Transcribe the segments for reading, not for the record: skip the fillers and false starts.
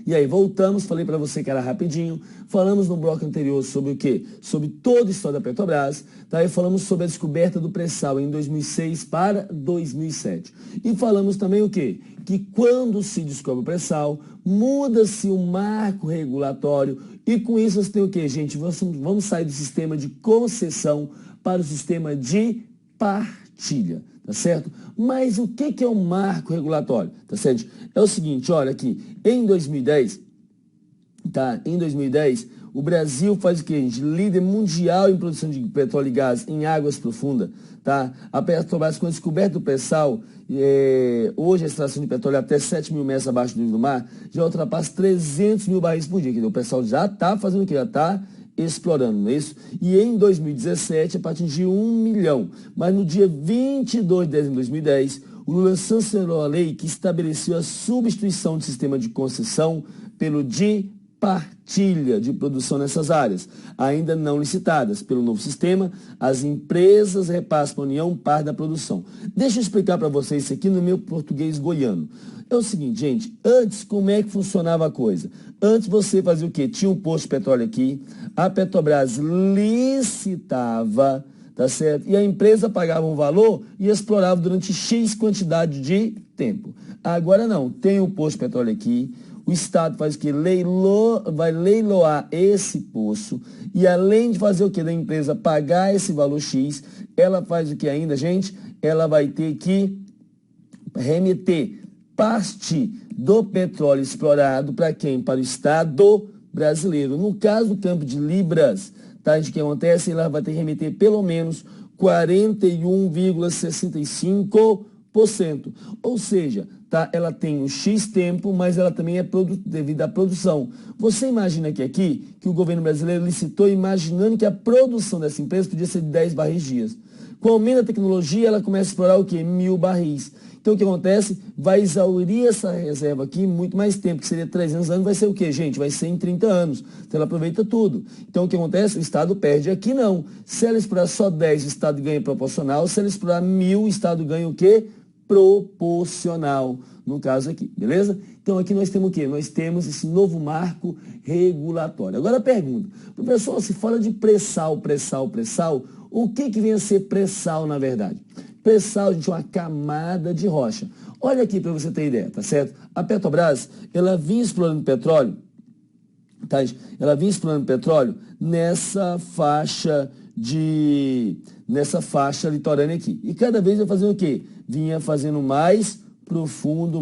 E aí, voltamos, falei para você que era rapidinho, falamos no bloco anterior sobre o quê? Sobre toda a história da Petrobras, tá? E falamos sobre a descoberta do pré-sal em 2006 para 2007. E falamos também o quê? Que quando se descobre o pré-sal, muda-se o marco regulatório e com isso você tem o quê, gente? Vamos sair do sistema de concessão para o sistema de partilha, tá certo? Mas o que é o marco regulatório, tá certo? É o seguinte, olha aqui, em 2010, tá? Em 2010, o Brasil faz o quê, gente? Líder mundial em produção de petróleo e gás em águas profundas, tá? A Petrobras, com a descoberta do pré-sal, hoje a extração de petróleo até 7 mil metros abaixo do nível do mar, já ultrapassa 300 mil barris por dia, quer dizer, o pré-sal já está fazendo o quê? Já está explorando, não é isso? E em 2017 é para atingir 1 milhão. Mas no dia 22 de dezembro de 2010, o Lula sancionou a lei que estabeleceu a substituição do sistema de concessão pelo de partilha de produção nessas áreas, ainda não licitadas. Pelo novo sistema, as empresas repassam para a União parte da produção. Deixa eu explicar para vocês isso aqui no meu português goiano. É o seguinte, gente, antes como é que funcionava a coisa? Antes você fazia o quê? Tinha um posto de petróleo aqui, a Petrobras licitava, tá certo? E a empresa pagava um valor e explorava durante X quantidade de tempo. Agora não, tem um posto de petróleo aqui, o Estado faz o quê? Vai leiloar esse poço e além de fazer o quê? Da empresa pagar esse valor X, ela faz o que ainda, gente? Ela vai ter que remeter parte do petróleo explorado para quem? Para o Estado brasileiro. No caso do campo de Libras, tá? O que acontece? Ela vai ter que remeter pelo menos 41,65%. Ou seja, tá? Ela tem um X tempo, mas ela também é devido à produção. Você imagina que aqui, que o governo brasileiro licitou imaginando que a produção dessa empresa podia ser de 10 barris dias. Com o aumento da tecnologia, ela começa a explorar o quê? 1.000 barris. Então, o que acontece? Vai exaurir essa reserva aqui muito mais tempo, que seria 300 anos, vai ser o quê, gente? Vai ser em 30 anos. Então, ela aproveita tudo. Então, o que acontece? O Estado perde. Aqui, não. Se ela explorar só 10, o Estado ganha proporcional. Se ela explorar 1.000, o Estado ganha o quê? Proporcional, no caso aqui, beleza? Então, aqui nós temos o quê? Nós temos esse novo marco regulatório. Agora, a pergunta. Professor, se fala de pré-sal, o que vem a ser pré-sal, na verdade? Pré-sal, gente, é uma camada de rocha. Olha aqui para você ter ideia, tá certo? A Petrobras, ela vinha explorando petróleo, tá? Ela vinha explorando petróleo nessa faixa litorânea aqui. E cada vez vai fazendo o quê? Vinha fazendo mais profundo,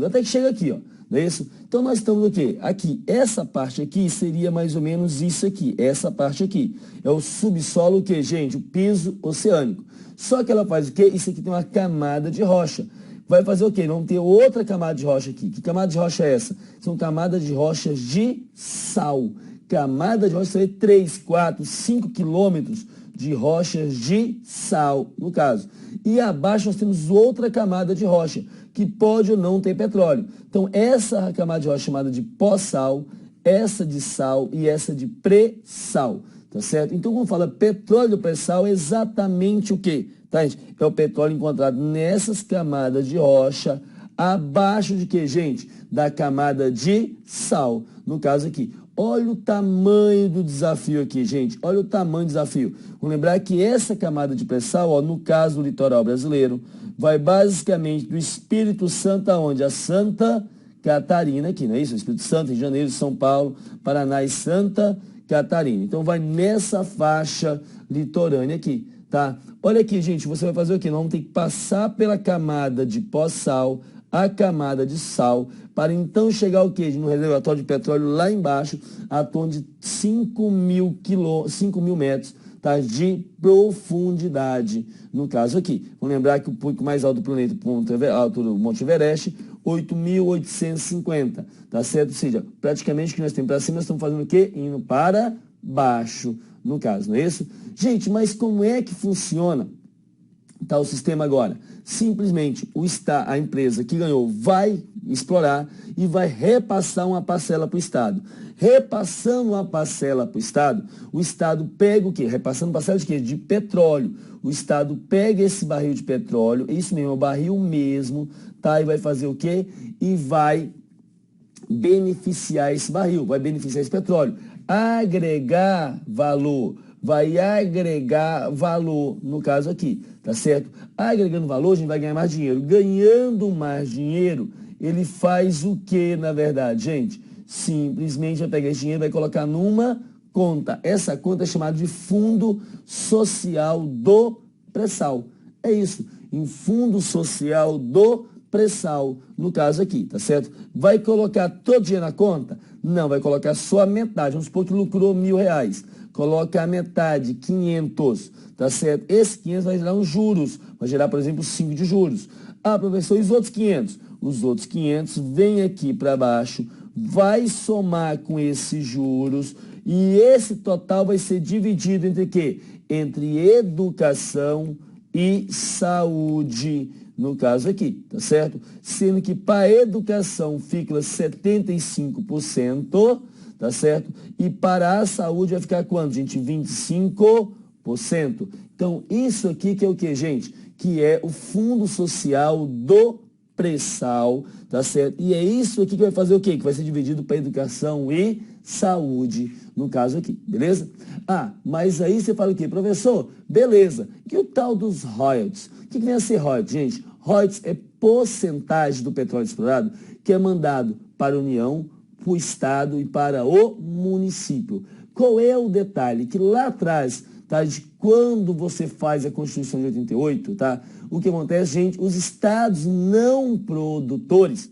até que chega aqui, ó. Não é isso? Então, nós estamos o quê? Aqui, essa parte aqui seria mais ou menos isso aqui, essa parte aqui. É o subsolo, o quê, gente? O piso oceânico. Só que ela faz o quê? Isso aqui tem uma camada de rocha. Vai fazer o quê? Vamos ter outra camada de rocha aqui. Que camada de rocha é essa? São camadas de rochas de sal. Camada de rocha seria 3, 4, 5 quilômetros de rochas de sal, no caso. E abaixo nós temos outra camada de rocha, que pode ou não ter petróleo. Então, essa camada de rocha chamada de pós-sal, essa de sal e essa de pré-sal, tá certo? Então, quando fala petróleo pré-sal, é exatamente o quê? Tá, gente? É o petróleo encontrado nessas camadas de rocha, abaixo de quê, gente? Da camada de sal, no caso aqui. Olha o tamanho do desafio aqui, gente. Olha o tamanho do desafio. Vamos lembrar que essa camada de pré-sal, ó, no caso do litoral brasileiro, vai basicamente do Espírito Santo aonde? A Santa Catarina aqui, não é isso? O Espírito Santo, Rio de Janeiro, São Paulo, Paraná e Santa Catarina. Então, vai nessa faixa litorânea aqui, tá? Olha aqui, gente, você vai fazer o quê? Nós vamos ter que passar pela camada de pós-sal, a camada de sal, para então chegar o quê? No reservatório de petróleo lá embaixo, a torno de 5 mil metros, tá? De profundidade, no caso aqui. Vamos lembrar que o ponto mais alto do planeta, o ponto alto do Monte Everest, 8.850, tá certo? Ou seja, praticamente o que nós temos para cima, nós estamos fazendo o quê? Indo para baixo, no caso, não é isso? Gente, mas como é que funciona, tá, o sistema agora? Simplesmente a empresa que ganhou vai explorar e vai repassar uma parcela para o Estado. Repassando uma parcela para o Estado pega o quê? Repassando parcela de quê? De petróleo. O Estado pega esse barril de petróleo, isso mesmo, é o barril mesmo, tá? E vai fazer o quê? E vai beneficiar esse barril, vai beneficiar esse petróleo. Agregar valor, vai agregar valor, no caso aqui, tá certo? Agregando valor, a gente vai ganhar mais dinheiro. Ganhando mais dinheiro, ele faz o que, na verdade, gente? Simplesmente vai pegar esse dinheiro e vai colocar numa conta. Essa conta é chamada de Fundo Social do Pré-Sal. É isso, em Fundo Social do Pré-Sal, no caso aqui, tá certo? Vai colocar todo o dinheiro na conta? Não, vai colocar só a metade. Vamos supor que lucrou R$1.000. Coloca a metade, 500, tá certo? Esse 500 vai gerar uns juros, vai gerar, por exemplo, 5 de juros. Ah, professor, e os outros 500? Os outros 500 vem aqui para baixo, vai somar com esses juros e esse total vai ser dividido entre quê? Entre educação e saúde, no caso aqui, tá certo? Sendo que para a educação fica 75%, tá certo? E para a saúde vai ficar quanto, gente? 25%. Então, isso aqui que é o que, gente? Que é o Fundo Social do Pré-Sal, tá certo? E é isso aqui que vai fazer o quê? Que vai ser dividido para educação e saúde, no caso aqui, beleza? Ah, mas aí você fala o quê? Professor, beleza. E o tal dos royalties? O que vem a ser royalties, gente? Royalties é porcentagem do petróleo explorado que é mandado para a União, para o Estado e para o município. Qual é o detalhe? Que lá atrás, tá, de quando você faz a Constituição de 88, tá? O que acontece, gente, os estados não produtores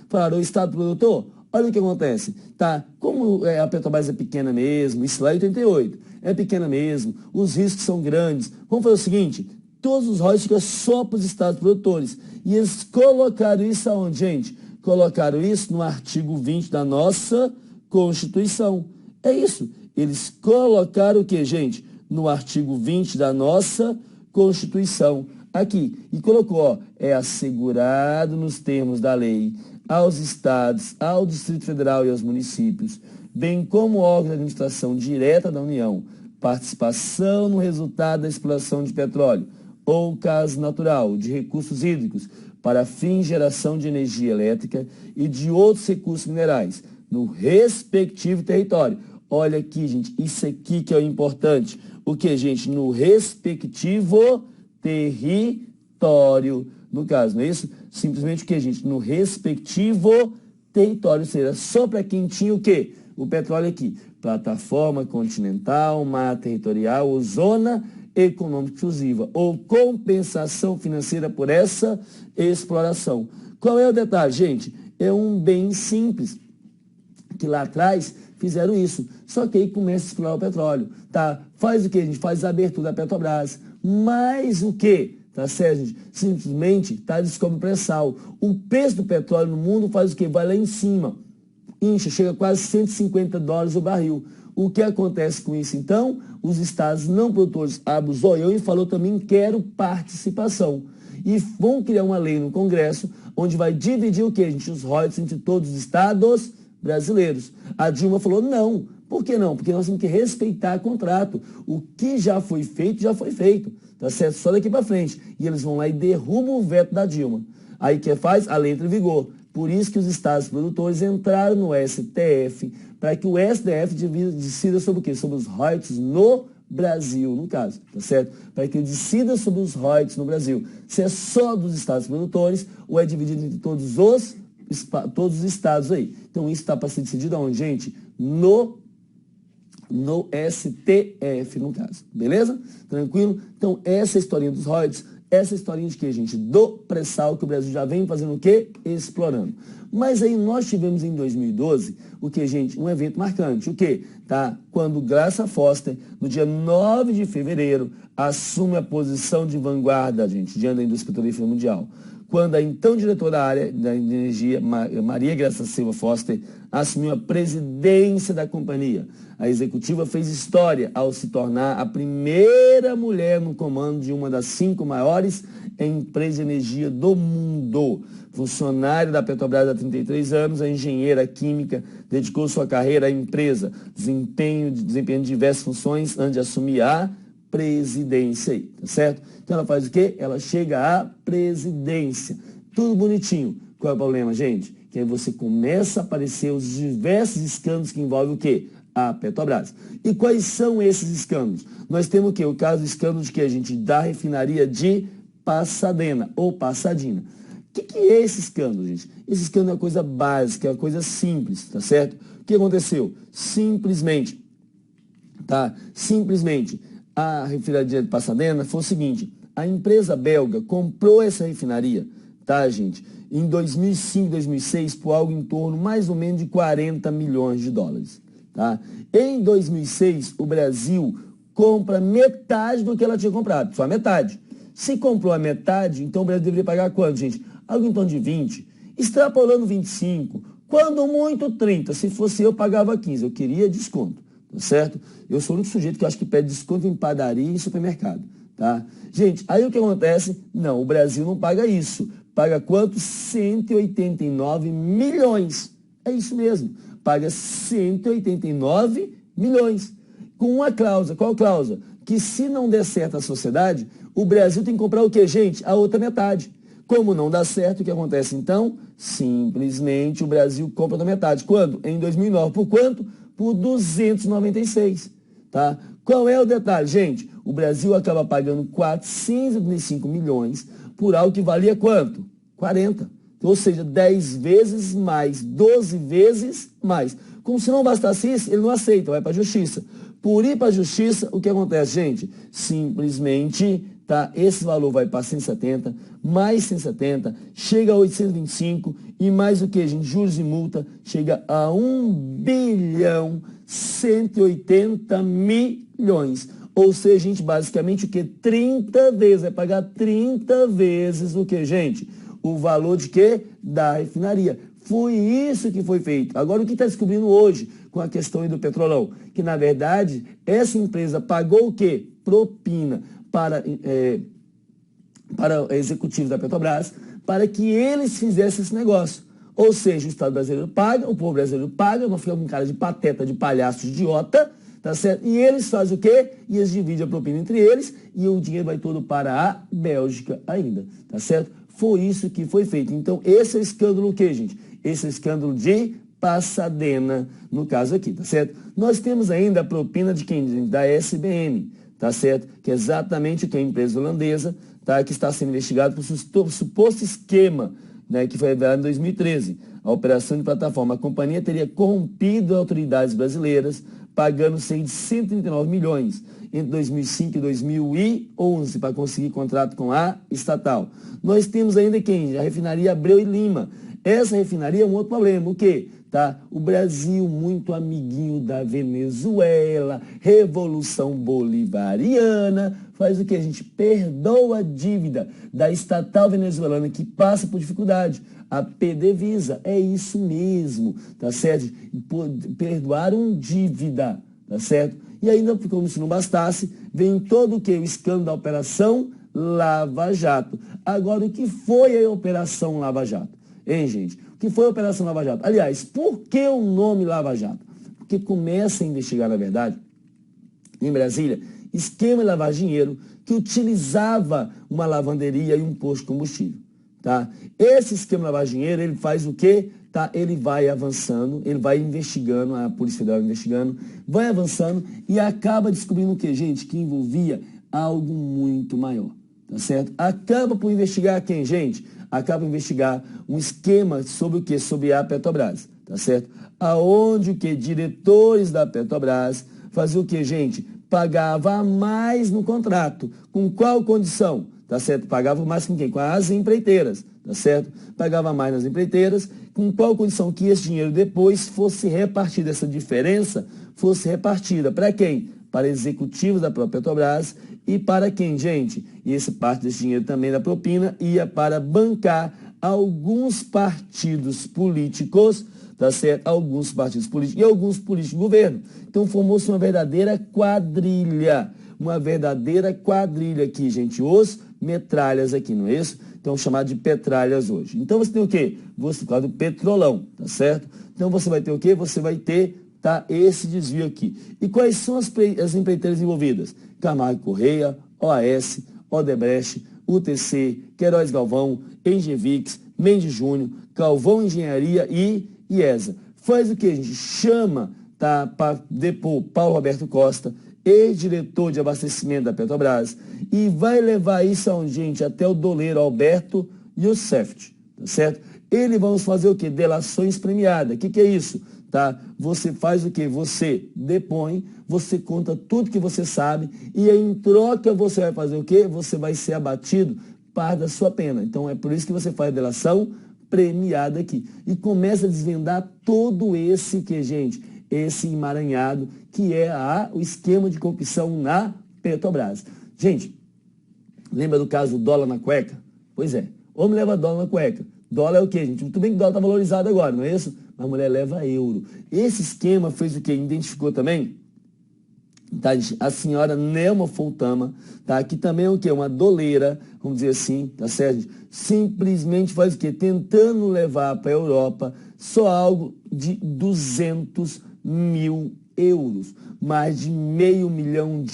falaram, o estado produtor, olha o que acontece, tá? Como a Petrobras é pequena mesmo, isso lá em 88, é pequena mesmo, os riscos são grandes, vamos fazer o seguinte, todos os royalties ficam só para os estados produtores. E eles colocaram isso aonde, gente? Colocaram isso no artigo 20 da nossa Constituição. É isso. Eles colocaram o que, gente? No artigo 20 da nossa Constituição. Aqui. E colocou, ó, é assegurado nos termos da lei aos estados, ao Distrito Federal e aos municípios, bem como órgãos de administração direta da União, participação no resultado da exploração de petróleo ou gás natural, de recursos hídricos, para fins de geração de energia elétrica e de outros recursos minerais, no respectivo território. Olha aqui, gente, isso aqui que é o importante. O que, gente? No respectivo território. No caso, não é isso? Simplesmente o que, gente? No respectivo território. Ou seja, só para quem tinha o quê? O petróleo aqui. Plataforma continental, mar territorial ou zona econômica exclusiva. Ou compensação financeira por essa exploração. Qual é o detalhe, gente? É um bem simples. Que lá atrás fizeram isso. Só que aí começa a explorar o petróleo. Tá? Faz o quê, gente? Faz a abertura da Petrobras. Mas o quê? Tá certo, gente? Simplesmente descobre o pré-sal. O preço do petróleo no mundo faz o quê? Vai lá em cima. Incha, chega a quase $150 o barril. O que acontece com isso, então? Os estados não produtores abrem o zoião e falou também, quero participação. E vão criar uma lei no Congresso, onde vai dividir o quê, gente? Os royalties entre todos os estados brasileiros. A Dilma falou, não. Por que não? Porque nós temos que respeitar o contrato. O que já foi feito, já foi feito. Tá certo? Só daqui para frente. E eles vão lá e derrubam o veto da Dilma. Aí o que faz? A lei entra em vigor. Por isso que os estados produtores entraram no STF, para que o STF decida sobre o quê? Sobre os royalties no Brasil, no caso, tá certo? Para que ele decida sobre os royalties no Brasil. Se é só dos estados produtores ou é dividido entre todos os estados aí. Então isso está para ser decidido aonde, gente? No STF, no caso. Beleza? Tranquilo? Então essa é a historinha dos royalties. Essa historinha de quê, gente? Do pré-sal que o Brasil já vem fazendo o quê? Explorando. Mas aí nós tivemos em 2012, o que, gente? Um evento marcante. O quê? Tá? Quando Graça Foster, no dia 9 de fevereiro, assume a posição de vanguarda, gente, diante da indústria petrolífera mundial. Quando a então diretora da área da energia, Maria Graça Silva Foster, assumiu a presidência da companhia. A executiva fez história ao se tornar a primeira mulher no comando de uma das 5 maiores empresas de energia do mundo. Funcionária da Petrobras há 33 anos, a engenheira química dedicou sua carreira à empresa, desempenhando diversas funções antes de assumir a presidência aí, tá certo? Então ela faz o quê? Ela chega à presidência. Tudo bonitinho. Qual é o problema, gente? Que aí você começa a aparecer os diversos escândalos que envolvem o quê? A Petrobras. E quais são esses escândalos? Nós temos o quê? O caso do escândalo de que a gente da refinaria de Pasadena ou Passadina. O que é esse escândalo, gente? Esse escândalo é uma coisa básica, é uma coisa simples, tá certo? O que aconteceu? Simplesmente, a refinaria de Pasadena foi o seguinte, a empresa belga comprou essa refinaria, tá, gente? Em 2005, 2006, por algo em torno mais ou menos de 40 milhões de dólares. Tá? Em 2006, o Brasil compra metade do que ela tinha comprado, só a metade. Se comprou a metade, então o Brasil deveria pagar quanto, gente? Algo em torno de 20, extrapolando 25, quando muito 30. Se fosse eu, pagava 15, eu queria desconto, tá certo? Eu sou o único sujeito que eu acho que pede desconto em padaria e supermercado, tá? Gente, aí o que acontece? Não, o Brasil não paga isso. Paga quanto? 189 milhões. É isso mesmo. Paga 189 milhões. Com uma cláusula. Qual cláusula? Que se não der certo a sociedade, o Brasil tem que comprar o quê, gente? A outra metade. Como não dá certo, o que acontece então? Simplesmente o Brasil compra a outra metade. Quando? Em 2009. Por quanto? Por 296. Tá? Qual é o detalhe, gente? O Brasil acaba pagando 435 milhões por algo que valia quanto? 40. Ou seja, 10 vezes mais, 12 vezes mais. Como se não bastasse isso, ele não aceita, vai para a justiça. Por ir para a justiça, o que acontece, gente? Simplesmente, tá? Esse valor vai para 170, mais 170, chega a 825 e mais o que, gente? Juros e multa, chega a 1 bilhão 180 milhões. Ou seja, gente, basicamente o que? 30 vezes, vai pagar 30 vezes o que, gente? O valor de quê? Da refinaria. Foi isso que foi feito. Agora, o que está descobrindo hoje com a questão aí do Petrolão? Que, na verdade, essa empresa pagou o quê? Propina para executivos da Petrobras, para que eles fizessem esse negócio. Ou seja, o Estado brasileiro paga, o povo brasileiro paga, não fica com cara de pateta, de palhaço, de idiota, tá certo? E eles fazem o quê? E eles dividem a propina entre eles e o dinheiro vai todo para a Bélgica ainda, tá certo? Foi isso que foi feito. Então, esse é o escândalo o quê, gente? Esse é o escândalo de Pasadena, no caso aqui, tá certo? Nós temos ainda a propina de quem? Da SBM, tá certo? Que é exatamente o que é a empresa holandesa, tá? Que está sendo investigado por suposto esquema, né? Que foi revelado em 2013. A operação de plataforma. A companhia teria corrompido autoridades brasileiras, pagando cerca de 139 milhões entre 2005 e 2011 para conseguir contrato com a estatal. Nós temos ainda quem? A refinaria Abreu e Lima. Essa refinaria é um outro problema. O quê? Tá? O Brasil, muito amiguinho da Venezuela, Revolução Bolivariana, faz o que? A gente perdoa a dívida da estatal venezuelana que passa por dificuldade. A PDVSA, é isso mesmo, tá certo? Perdoaram dívida, tá certo? E ainda, como se não bastasse, vem todo o quê? O escândalo da Operação Lava Jato. Agora, o que foi a Operação Lava Jato? Hein, gente? O que foi a Operação Lava Jato? Aliás, por que o nome Lava Jato? Porque começa a investigar, na verdade, em Brasília, esquema de lavar dinheiro que utilizava uma lavanderia e um posto de combustível. Tá? Esse esquema de lavar dinheiro, ele faz o quê? Tá? Ele vai avançando, ele vai investigando, a Polícia Federal investigando, vai avançando e acaba descobrindo o quê, gente? Que envolvia algo muito maior. Tá certo? Acaba por investigar quem, gente? Acaba por investigar um esquema sobre o quê? Sobre a Petrobras. Tá certo? Aonde o quê? Diretores da Petrobras faziam o quê, gente? Pagava mais no contrato. Com qual condição? Tá certo? Pagava mais com quem? Com as empreiteiras, tá certo? Pagava mais nas empreiteiras, com qual condição? Que esse dinheiro depois fosse repartido, essa diferença fosse repartida. Para quem? Para executivos da própria Petrobras e para quem, gente? E essa parte desse dinheiro também da propina ia para bancar alguns partidos políticos, tá certo? Alguns partidos políticos e alguns políticos do governo. Então formou-se uma verdadeira quadrilha. Uma verdadeira quadrilha aqui, gente. Os metralhas aqui, não é isso? Então, chamado de petralhas hoje. Então, você tem o quê? Você fala do petrolão, tá certo? Então, você vai ter o quê? Você vai ter, tá, esse desvio aqui. E quais são as empreiteiras envolvidas? Camargo Correia, OAS, Odebrecht, UTC, Queiroz Galvão, Engevix, Mendes Júnior, Galvão Engenharia e IESA. Faz o que? A gente chama, tá, para depor Paulo Roberto Costa, ex-diretor de abastecimento da Petrobras, e vai levar isso aonde, gente? Até o doleiro Alberto Youssef, tá certo? Ele vamos fazer o que? Delações premiadas. O que é isso? Tá? Você faz o que? Você depõe, você conta tudo que você sabe e aí, em troca você vai fazer o que? Você vai ser abatido parte da sua pena. Então é por isso que você faz a delação premiada aqui. E começa a desvendar todo esse que, gente, esse emaranhado que é o esquema de corrupção na Petrobras. Gente, lembra do caso do dólar na cueca? Pois é, homem leva dólar na cueca. Dólar é o quê, gente? Muito bem que o dólar está valorizado agora, não é isso? Mas a mulher leva euro. Esse esquema fez o quê? Identificou também, tá, a senhora Nelma Fontama, tá? Que também é o quê? Uma doleira, vamos dizer assim, tá certo? Simplesmente faz o quê? Tentando levar para a Europa só algo de 200 mil euros. Mais de R$500 mil.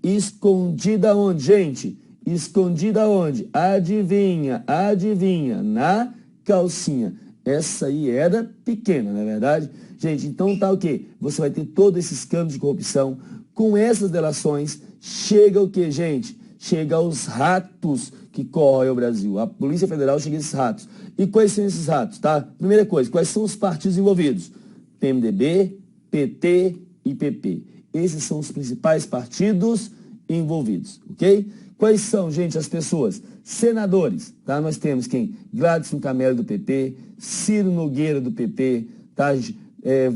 Escondida onde, gente? Escondida onde? Adivinha, adivinha, na calcinha. Essa aí era pequena, não é verdade? Gente, então tá o quê? Você vai ter todo esse escândalo de corrupção. Com essas delações, chega o quê, gente? Chega aos ratos que corroem o Brasil. A Polícia Federal chega a esses ratos. E quais são esses ratos, tá? Primeira coisa, quais são os partidos envolvidos? PMDB, PT e PP. Esses são os principais partidos envolvidos, ok? Quais são, gente, as pessoas? Senadores, tá? Nós temos quem? Gladson Camelo do PP, Ciro Nogueira do PP, tá?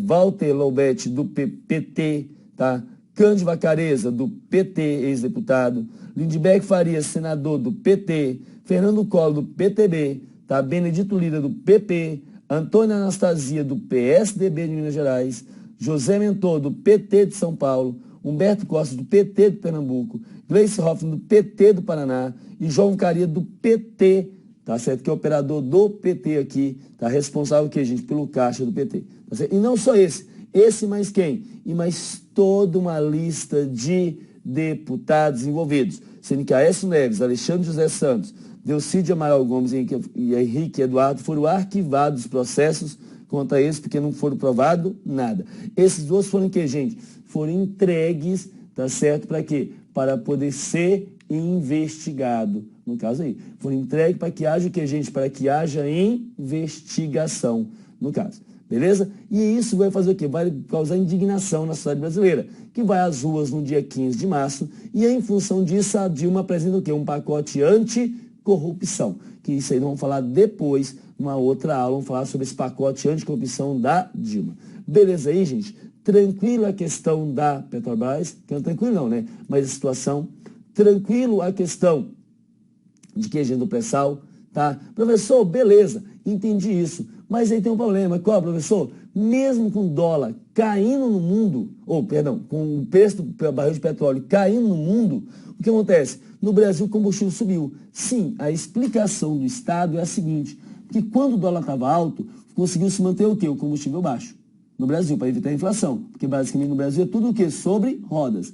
Walter Loubet do PT, tá? Cândido Vacareza do PT, ex-deputado, Lindbergh Farias, senador do PT, Fernando Collor do PTB, tá? Benedito Lira do PP, Antônia Anastasia do PSDB de Minas Gerais, José Mentor do PT de São Paulo, Humberto Costa do PT de Pernambuco, Gleice Hoffmann do PT do Paraná e João Caria do PT, tá certo? Que é operador do PT aqui, tá responsável que, gente, pelo caixa do PT. Tá certo? E não só esse mais quem? E mais toda uma lista de deputados envolvidos, sendo que Aécio Neves, Alexandre José Santos, Delcídio Amaral Gomes e Henrique Eduardo foram arquivados os processos contra eles porque não foram provados nada. Esses dois foram que, gente? Foram entregues, tá certo? Para quê? Para poder ser investigado. No caso aí, foram entregues para que haja o que, gente? Para que haja investigação, no caso. Beleza? E isso vai fazer o quê? Vai causar indignação na sociedade brasileira, que vai às ruas no dia 15 de março, e em função disso a Dilma apresenta o quê? Um pacote anticorrupção, que isso aí nós vamos falar depois, numa outra aula, vamos falar sobre esse pacote anticorrupção da Dilma. Beleza aí, gente? Tranquilo a questão da Petrobras, que não é tranquilo não, né? Mas a situação, tranquilo a questão de que, gente, do pré-sal, tá? Professor, beleza, entendi isso. Mas aí tem um problema. Qual, professor? Mesmo com o dólar caindo no mundo, com o preço do barril de petróleo caindo no mundo, o que acontece? No Brasil o combustível subiu. Sim, a explicação do Estado é a seguinte, que quando o dólar estava alto, conseguiu se manter o quê? O combustível baixo. No Brasil, para evitar a inflação. Porque basicamente no Brasil é tudo o quê? Sobre rodas.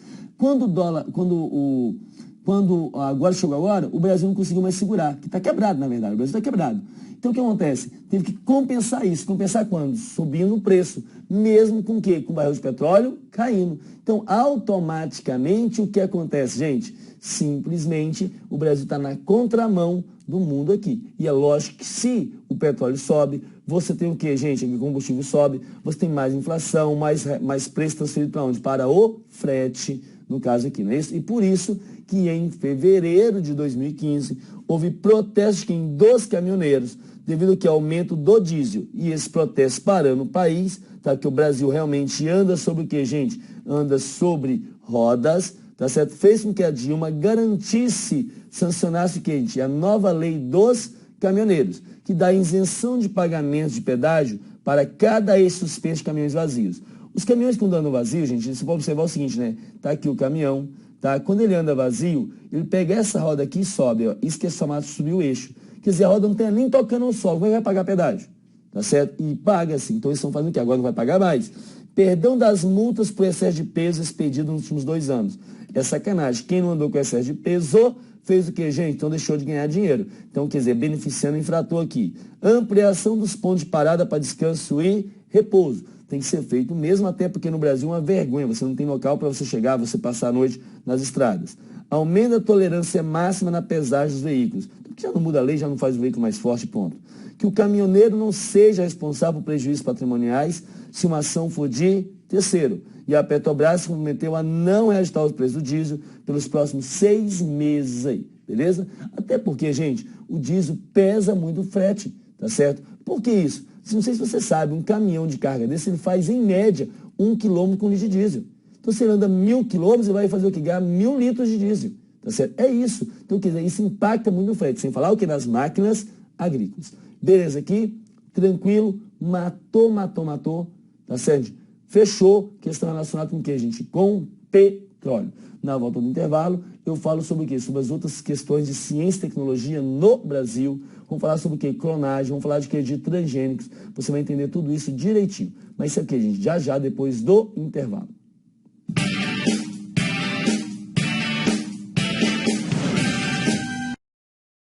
Agora chegou agora, o Brasil não conseguiu mais segurar, que está quebrado, na verdade, o Brasil está quebrado. Então o que acontece? Teve que compensar isso. Compensar quando? Subindo o preço. Mesmo com o quê? Com o barril de petróleo caindo. Então, automaticamente, o que acontece, gente? Simplesmente, o Brasil está na contramão do mundo aqui. E é lógico que se o petróleo sobe, você tem o quê, gente? O combustível sobe, você tem mais inflação, mais preço transferido para onde? Para o frete, no caso aqui, não é isso? E por isso que em fevereiro de 2015, houve protestos dos caminhoneiros, devido ao aumento do diesel. E esse protesto parando o país, tá? Que o Brasil realmente anda sobre o quê, gente? Anda sobre rodas, tá certo? Fez com que a Dilma garantisse, sancionasse o quê, gente? A nova lei dos caminhoneiros, que dá isenção de pagamento de pedágio para cada ex-suspenso de caminhões vazios. Os caminhões que andam vazio, gente, você pode observar o seguinte, né? Tá aqui o caminhão, tá? Quando ele anda vazio, ele pega essa roda aqui e sobe, ó. Isso que é chamado de subir o eixo. Quer dizer, a roda não tem nem tocando no solo, como é que vai pagar pedágio? Tá certo? E paga assim. Então eles estão fazendo o quê? Agora não vai pagar mais. Perdão das multas por excesso de peso expedido nos últimos 2 anos. É sacanagem. Quem não andou com excesso de peso fez o que, gente? Então deixou de ganhar dinheiro. Então, quer dizer, beneficiando o infrator aqui. Ampliação dos pontos de parada para descanso e repouso. Tem que ser feito mesmo, até porque no Brasil é uma vergonha. Você não tem local para você chegar, você passar a noite nas estradas. Aumenta a tolerância máxima na pesagem dos veículos. Porque já não muda a lei, já não faz o veículo mais forte, ponto. Que o caminhoneiro não seja responsável por prejuízos patrimoniais se uma ação for de terceiro. E a Petrobras se comprometeu a não reajustar os preços do diesel pelos próximos 6 meses aí, beleza? Até porque, gente, o diesel pesa muito o frete, tá certo? Por que isso? Não sei se você sabe, um caminhão de carga desse, ele faz em média 1 quilômetro com litro de diesel. Então, se ele anda 1.000 quilômetros, ele vai fazer o que? Ganhar 1.000 litros de diesel, tá certo? É isso. Então, quer dizer, isso impacta muito no frete, sem falar o que? Nas máquinas agrícolas. Beleza aqui? Tranquilo? Matou, tá certo? Fechou, questão relacionada com o que, gente? Com petróleo. Na volta do intervalo, eu falo sobre o quê? Sobre as outras questões de ciência e tecnologia no Brasil. Vamos falar sobre o quê? Clonagem, vamos falar de quê? De transgênicos. Você vai entender tudo isso direitinho. Mas isso é o quê, gente? Já, depois do intervalo.